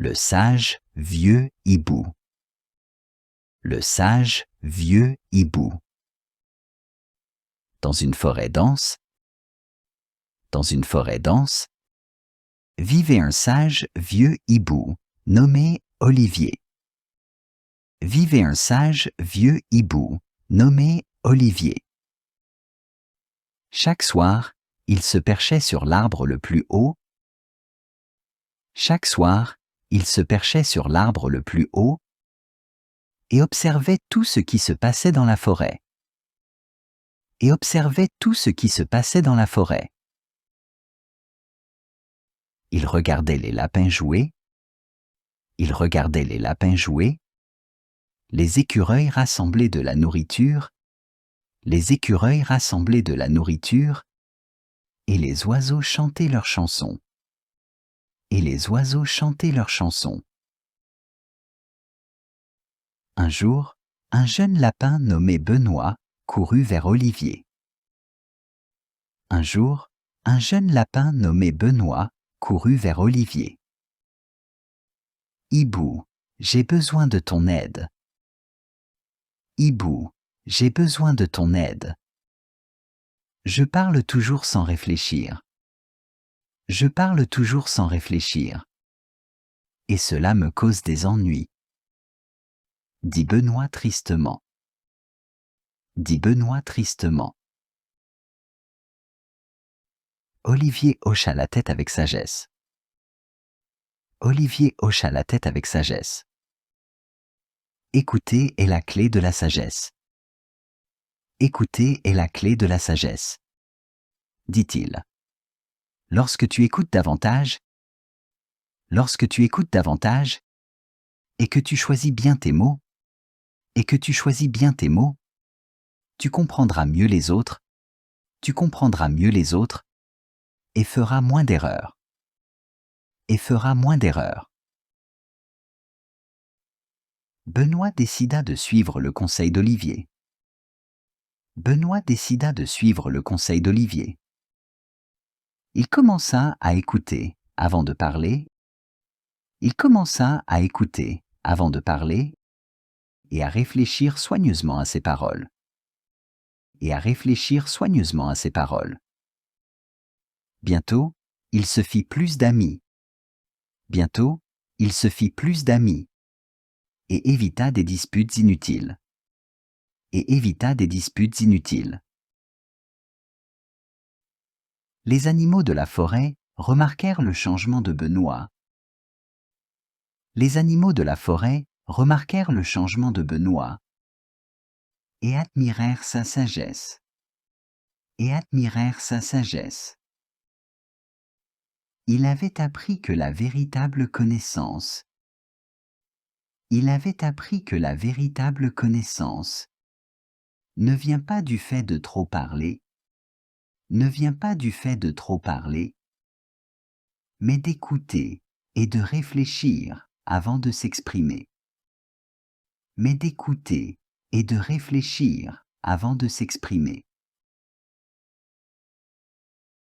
Le sage vieux hibou. Le sage vieux hibou. Dans une forêt dense, vivait un sage vieux hibou nommé Olivier. Vivait un sage vieux hibou nommé Olivier. Chaque soir, il se perchait sur l'arbre le plus haut. Chaque soir, il se perchait sur l'arbre le plus haut et observait tout ce qui se passait dans la forêt. Il regardait les lapins jouer. Les écureuils rassembler de la nourriture. Et les oiseaux chanter leurs chansons. Un jour, un jeune lapin nommé Benoît courut vers Olivier. Hibou, j'ai besoin de ton aide. Je parle toujours sans réfléchir. Et cela me cause des ennuis, dit Benoît tristement. Olivier hocha la tête avec sagesse. Écouter est la clé de la sagesse. Dit-il. Lorsque tu écoutes davantage et que tu choisis bien tes mots, tu comprendras mieux les autres et feras moins d'erreurs. Benoît décida de suivre le conseil d'Olivier. Il commença à écouter avant de parler. Et à réfléchir soigneusement à ses paroles. Bientôt, il se fit plus d'amis. Et évita des disputes inutiles. Les animaux de la forêt remarquèrent le changement de Benoît. Et admirèrent sa sagesse. Il avait appris que la véritable connaissance ne vient pas du fait de trop parler, mais d'écouter et de réfléchir avant de s'exprimer.